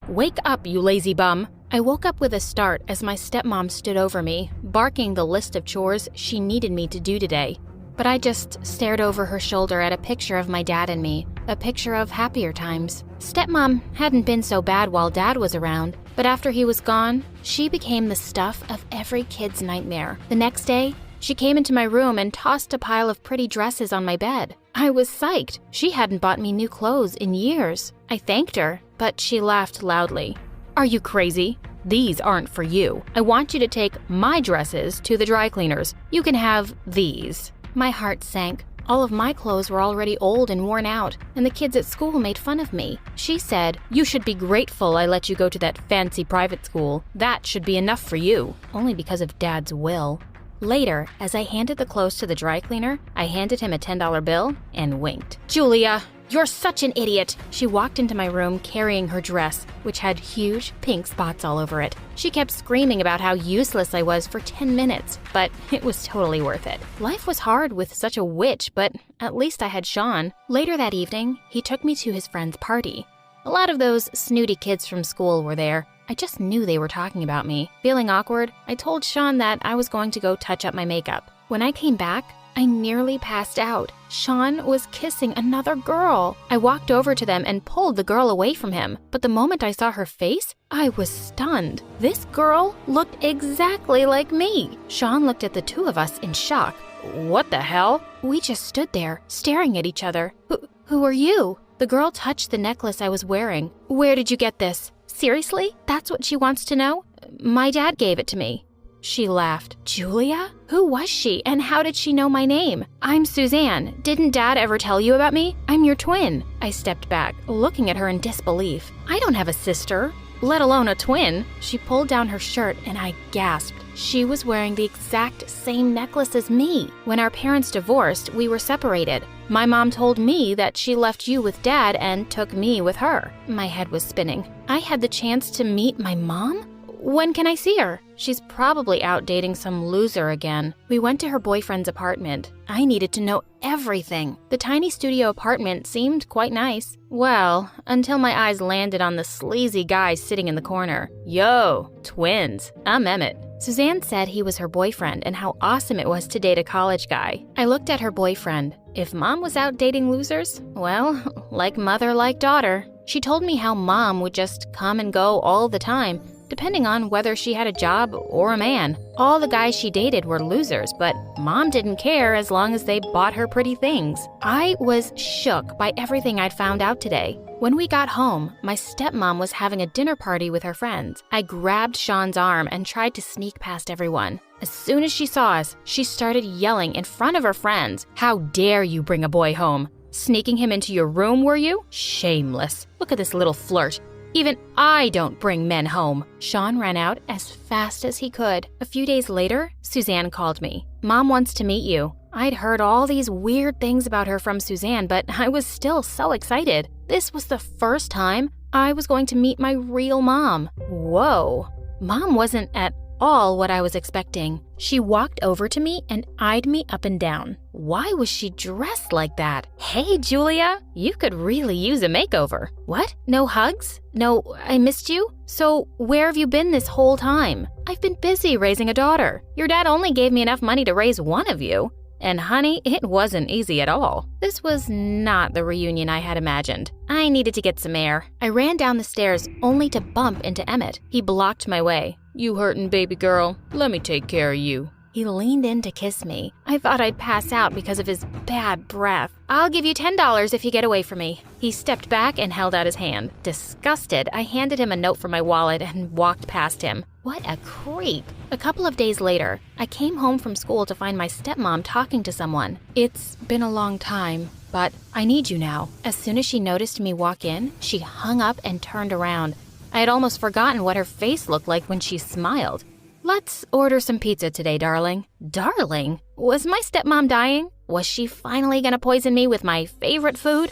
Wake up, you lazy bum. I woke up with a start as my stepmom stood over me, barking the list of chores she needed me to do today. But I just stared over her shoulder at a picture of my dad and me, a picture of happier times. Stepmom hadn't been so bad while Dad was around, but after he was gone, she became the stuff of every kid's nightmare. The next day, she came into my room and tossed a pile of pretty dresses on my bed. I was psyched. She hadn't bought me new clothes in years. I thanked her, but she laughed loudly. Are you crazy? These aren't for you. I want you to take my dresses to the dry cleaners. You can have these. My heart sank. All of my clothes were already old and worn out, and the kids at school made fun of me. She said, "You should be grateful I let you go to that fancy private school. That should be enough for you." Only because of Dad's will. Later, as I handed the clothes to the dry cleaner, I handed him a $10 bill and winked. Julia, you're such an idiot. She walked into my room carrying her dress, which had huge pink spots all over it. She kept screaming about how useless I was for 10 minutes, but it was totally worth it. Life was hard with such a witch, but at least I had Sean. Later that evening, he took me to his friend's party. A lot of those snooty kids from school were there. I just knew they were talking about me. Feeling awkward, I told Sean that I was going to go touch up my makeup. When I came back, I nearly passed out. Sean was kissing another girl. I walked over to them and pulled the girl away from him, but the moment I saw her face, I was stunned. This girl looked exactly like me. Sean looked at the two of us in shock. What the hell? We just stood there, staring at each other. Who are you? The girl touched the necklace I was wearing. Where did you get this? Seriously? That's what she wants to know? My dad gave it to me. She laughed. Julia? Who was she, and how did she know my name? I'm Suzanne. Didn't Dad ever tell you about me? I'm your twin. I stepped back, looking at her in disbelief. I don't have a sister, let alone a twin. She pulled down her shirt, and I gasped. She was wearing the exact same necklace as me. When our parents divorced, we were separated. My mom told me that she left you with Dad and took me with her. My head was spinning. I had the chance to meet my mom? When can I see her? She's probably out dating some loser again. We went to her boyfriend's apartment. I needed to know everything. The tiny studio apartment seemed quite nice. Well, until my eyes landed on the sleazy guy sitting in the corner. Yo, twins. I'm Emmett. Suzanne said he was her boyfriend and how awesome it was to date a college guy. I looked at her boyfriend. If Mom was out dating losers, well, like mother, like daughter. She told me how Mom would just come and go all the time, depending on whether she had a job or a man. All the guys she dated were losers, but Mom didn't care as long as they bought her pretty things. I was shook by everything I'd found out today. When we got home, my stepmom was having a dinner party with her friends. I grabbed Sean's arm and tried to sneak past everyone. As soon as she saw us, she started yelling in front of her friends, "How dare you bring a boy home? Sneaking him into your room, were you? Shameless. Look at this little flirt. Even I don't bring men home." Sean ran out as fast as he could. A few days later, Suzanne called me. "Mom wants to meet you." I'd heard all these weird things about her from Suzanne, but I was still so excited. This was the first time I was going to meet my real mom. Whoa. Mom wasn't at all what I was expecting. She walked over to me and eyed me up and down. Why was she dressed like that? "Hey, Julia, you could really use a makeover." "What? No hugs? No, I missed you? So where have you been this whole time?" "I've been busy raising a daughter. Your dad only gave me enough money to raise one of you." And honey, it wasn't easy at all. This was not the reunion I had imagined. I needed to get some air. I ran down the stairs only to bump into Emmett. He blocked my way. "You hurtin', baby girl? Let me take care of you." He leaned in to kiss me. I thought I'd pass out because of his bad breath. "I'll give you $10 if you get away from me." He stepped back and held out his hand. Disgusted, I handed him a note from my wallet and walked past him. What a creep. A couple of days later, I came home from school to find my stepmom talking to someone. "It's been a long time, but I need you now." As soon as she noticed me walk in, she hung up and turned around. I had almost forgotten what her face looked like when she smiled. "Let's order some pizza today, darling." Darling? Was my stepmom dying? Was she finally gonna poison me with my favorite food?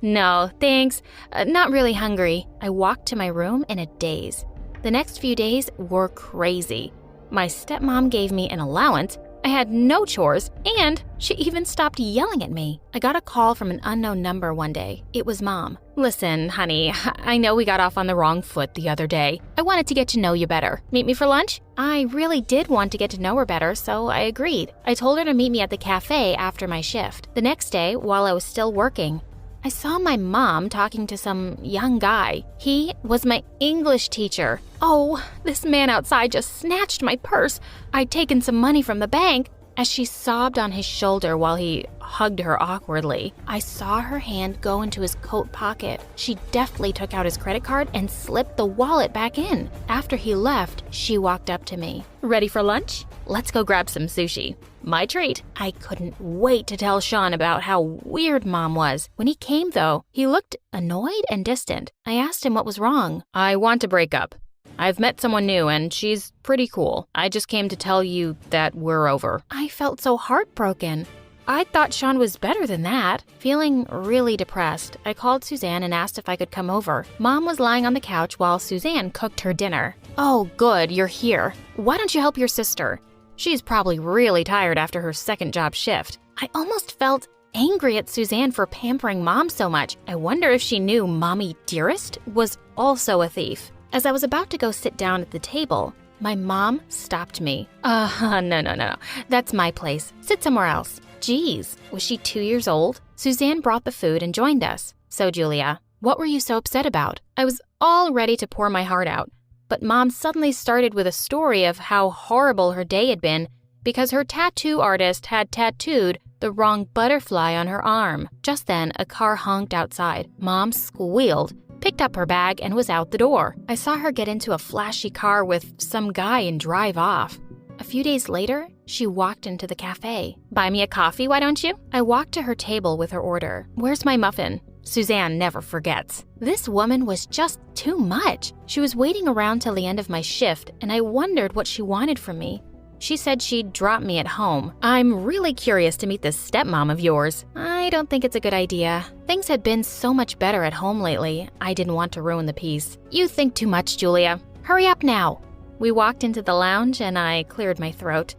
No, thanks. Not really hungry. I walked to my room in a daze. The next few days were crazy. My stepmom gave me an allowance, I had no chores, and she even stopped yelling at me. I got a call from an unknown number one day. It was Mom. "Listen, honey, I know we got off on the wrong foot the other day. I wanted to get to know you better. Meet me for lunch?" I really did want to get to know her better, so I agreed. I told her to meet me at the cafe after my shift. The next day, while I was still working, I saw my mom talking to some young guy. He was my English teacher. Oh, this man outside just snatched my purse. I'd taken some money from the bank. As she sobbed on his shoulder while he hugged her awkwardly, I saw her hand go into his coat pocket. She deftly took out his credit card and slipped the wallet back in. After he left, she walked up to me. "Ready for lunch? Let's go grab some sushi." My treat. I couldn't wait to tell Sean about how weird Mom was. When he came, though, he looked annoyed and distant. I asked him what was wrong. "I want to break up. I've met someone new and she's pretty cool. I just came to tell you that we're over." I felt so heartbroken. I thought Sean was better than that. Feeling really depressed, I called Suzanne and asked if I could come over. Mom was lying on the couch while Suzanne cooked her dinner. "Oh, good, you're here. Why don't you help your sister? She's probably really tired after her second job shift." I almost felt angry at Suzanne for pampering Mom so much. I wonder if she knew Mommy Dearest was also a thief. As I was about to go sit down at the table, my mom stopped me. No. That's my place. Sit somewhere else." Geez, was she 2 years old? Suzanne brought the food and joined us. "So, Julia, what were you so upset about?" I was all ready to pour my heart out. But Mom suddenly started with a story of how horrible her day had been because her tattoo artist had tattooed the wrong butterfly on her arm. Just then, a car honked outside. Mom squealed, picked up her bag, and was out the door. I saw her get into a flashy car with some guy and drive off. A few days later, she walked into the cafe. "Buy me a coffee, why don't you?" I walked to her table with her order. "Where's my muffin?" Suzanne never forgets. This woman was just too much. She was waiting around till the end of my shift, and I wondered what she wanted from me. She said she'd drop me at home. "I'm really curious to meet this stepmom of yours." I don't think it's a good idea. Things had been so much better at home lately, I didn't want to ruin the peace. "You think too much, Julia. Hurry up now." We walked into the lounge and I cleared my throat.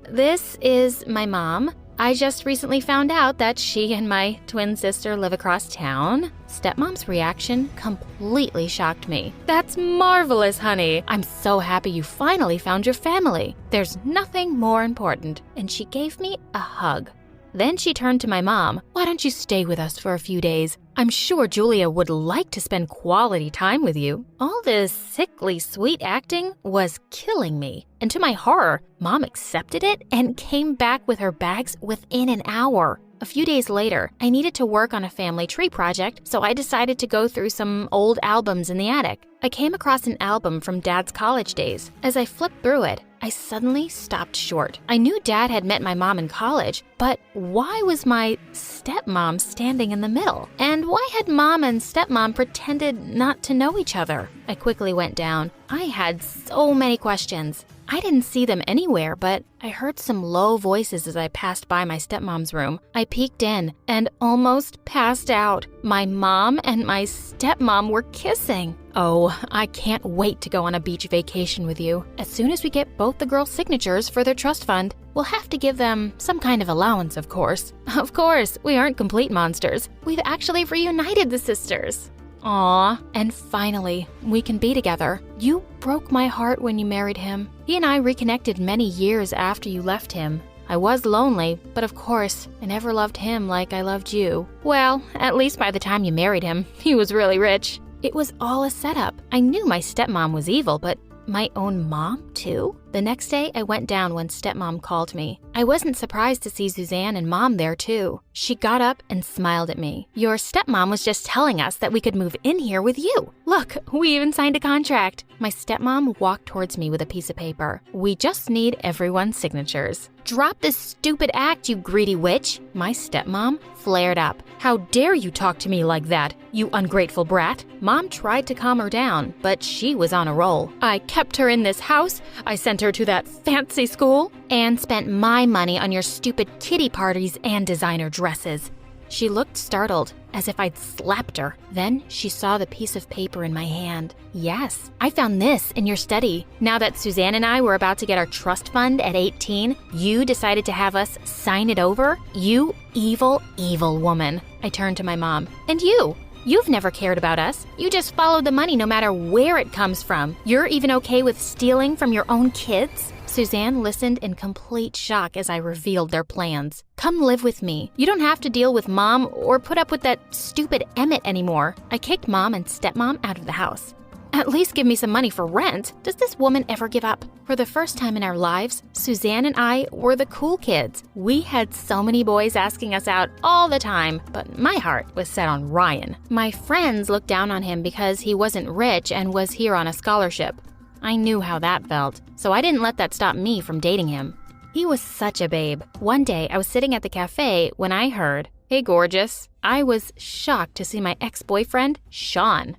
This is my mom. I just recently found out that she and my twin sister live across town." Stepmom's reaction completely shocked me. "That's marvelous, honey. I'm so happy you finally found your family. There's nothing more important." And she gave me a hug. Then she turned to my mom. "Why don't you stay with us for a few days? I'm sure Julia would like to spend quality time with you." All this sickly sweet acting was killing me. And to my horror, Mom accepted it and came back with her bags within an hour. A few days later, I needed to work on a family tree project, so I decided to go through some old albums in the attic. I came across an album from Dad's college days. As I flipped through it, I suddenly stopped short. I knew Dad had met my mom in college, but why was my stepmom standing in the middle? And why had Mom and stepmom pretended not to know each other? I quickly went down. I had so many questions. I didn't see them anywhere, but I heard some low voices as I passed by my stepmom's room. I peeked in and almost passed out. My mom and my stepmom were kissing. "Oh, I can't wait to go on a beach vacation with you. As soon as we get both the girls' signatures for their trust fund, we'll have to give them some kind of allowance, of course." Of course, we aren't complete monsters. We've actually reunited the sisters. Aw, and finally, we can be together. You broke my heart when you married him. He and I reconnected many years after you left him. I was lonely, but of course, I never loved him like I loved you. Well, at least by the time you married him, he was really rich. It was all a setup. I knew my stepmom was evil, but my own mom, too? The next day, I went down when stepmom called me. I wasn't surprised to see Suzanne and Mom there, too. She got up and smiled at me. "Your stepmom was just telling us that we could move in here with you. Look, we even signed a contract." My stepmom walked towards me with a piece of paper. "We just need everyone's signatures." "Drop this stupid act, you greedy witch." My stepmom flared up. "How dare you talk to me like that, you ungrateful brat?" Mom tried to calm her down, but she was on a roll. "I kept her in this house. I sent her to that fancy school and spent my money on your stupid kiddie parties and designer dresses. She looked startled, as if I'd slapped her. Then she saw the piece of paper in my hand. Yes, I found this in your study. Now that Suzanne and I were about to get our trust fund at 18, you decided to have us sign it over? You evil, evil woman. I turned to my mom. And you? You've never cared about us. You just followed the money no matter where it comes from. You're even okay with stealing from your own kids? Suzanne listened in complete shock as I revealed their plans. Come live with me. You don't have to deal with Mom or put up with that stupid Emmett anymore. I kicked Mom and Stepmom out of the house. At least give me some money for rent. Does this woman ever give up? For the first time in our lives, Suzanne and I were the cool kids. We had so many boys asking us out all the time, but my heart was set on Ryan. My friends looked down on him because he wasn't rich and was here on a scholarship. I knew how that felt, so I didn't let that stop me from dating him. He was such a babe. One day, I was sitting at the cafe when I heard, "Hey, gorgeous." I was shocked to see my ex-boyfriend, Sean.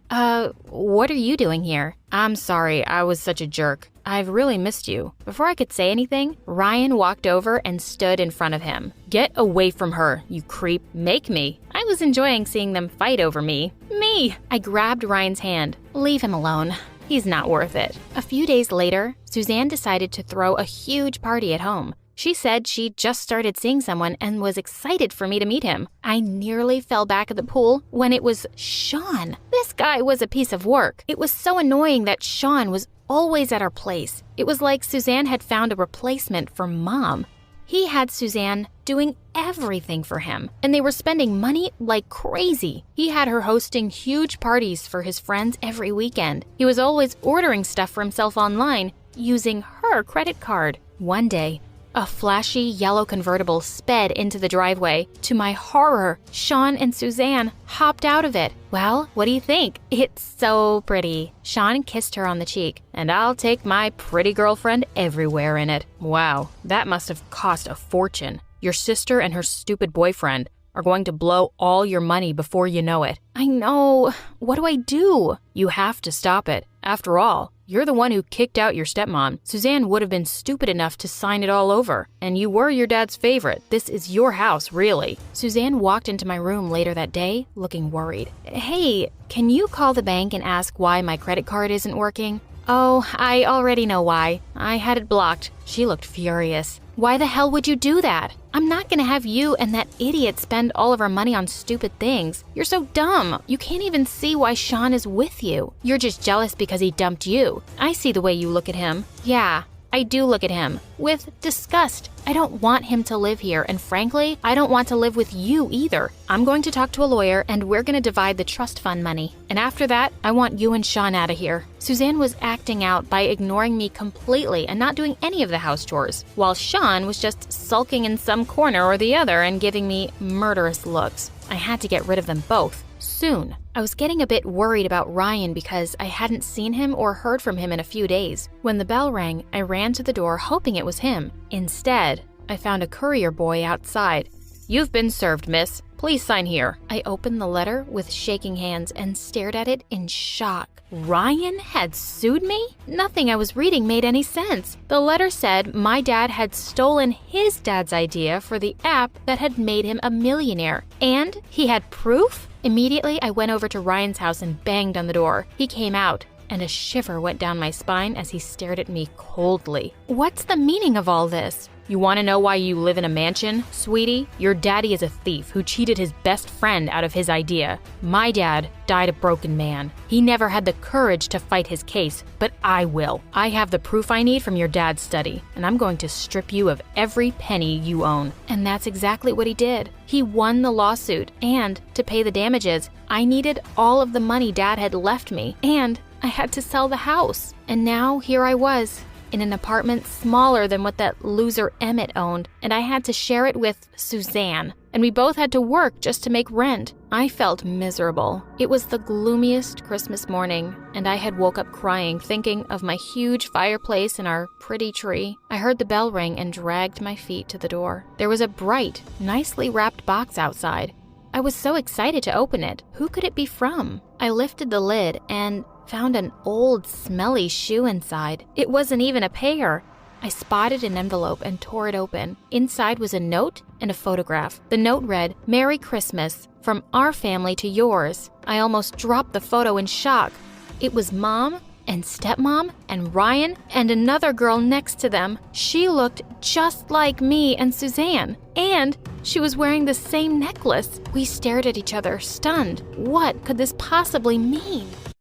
What are you doing here? I'm sorry, I was such a jerk. I've really missed you. Before I could say anything, Ryan walked over and stood in front of him. Get away from her, you creep. Make me. I was enjoying seeing them fight over me. Me! I grabbed Ryan's hand. Leave him alone. He's not worth it. A few days later, Suzanne decided to throw a huge party at home. She said she just started seeing someone and was excited for me to meet him. I nearly fell back at the pool when it was Sean. This guy was a piece of work. It was so annoying that Sean was always at our place. It was like Suzanne had found a replacement for Mom. He had Suzanne doing everything for him, and they were spending money like crazy. He had her hosting huge parties for his friends every weekend. He was always ordering stuff for himself online using her credit card. One day, a flashy yellow convertible sped into the driveway. To my horror, Sean and Suzanne hopped out of it. Well, what do you think? It's so pretty. Sean kissed her on the cheek, and I'll take my pretty girlfriend everywhere in it. Wow, that must have cost a fortune. Your sister and her stupid boyfriend are going to blow all your money before you know it. I know. What do I do? You have to stop it. After all, you're the one who kicked out your stepmom. Suzanne would have been stupid enough to sign it all over. And you were your dad's favorite. This is your house, really. Suzanne walked into my room later that day, looking worried. Hey, can you call the bank and ask why my credit card isn't working? Oh, I already know why. I had it blocked. She looked furious. Why the hell would you do that? I'm not gonna have you and that idiot spend all of our money on stupid things. You're so dumb. You can't even see why Sean is with you. You're just jealous because he dumped you. I see the way you look at him. Yeah, I do look at him with disgust. I don't want him to live here, and frankly, I don't want to live with you either. I'm going to talk to a lawyer, and we're going to divide the trust fund money. And after that, I want you and Sean out of here. Suzanne was acting out by ignoring me completely and not doing any of the house chores, while Sean was just sulking in some corner or the other and giving me murderous looks. I had to get rid of them both. Soon. I was getting a bit worried about Ryan because I hadn't seen him or heard from him in a few days. When the bell rang, I ran to the door hoping it was him. Instead, I found a courier boy outside. You've been served, miss. Please sign here. I opened the letter with shaking hands and stared at it in shock. Ryan had sued me? Nothing I was reading made any sense. The letter said my dad had stolen his dad's idea for the app that had made him a millionaire. And he had proof? Immediately, I went over to Ryan's house and banged on the door. He came out, and a shiver went down my spine as he stared at me coldly. What's the meaning of all this? You want to know why you live in a mansion, sweetie? Your daddy is a thief who cheated his best friend out of his idea. My dad died a broken man. He never had the courage to fight his case, but I will. I have the proof I need from your dad's study, and I'm going to strip you of every penny you own. And that's exactly what he did. He won the lawsuit, and to pay the damages, I needed all of the money Dad had left me, and I had to sell the house. And now here I was, in an apartment smaller than what that loser Emmett owned, and I had to share it with Suzanne. And we both had to work just to make rent. I felt miserable. It was the gloomiest Christmas morning, and I had woke up crying, thinking of my huge fireplace and our pretty tree. I heard the bell ring and dragged my feet to the door. There was a bright, nicely wrapped box outside. I was so excited to open it. Who could it be from? I lifted the lid and found an old, smelly shoe inside. It wasn't even a pair. I spotted an envelope and tore it open. Inside was a note and a photograph. The note read, "Merry Christmas, from our family to yours." I almost dropped the photo in shock. It was Mom and Stepmom and Ryan and another girl next to them. She looked just like me and Suzanne, and she was wearing the same necklace. We stared at each other, stunned. What could this possibly mean?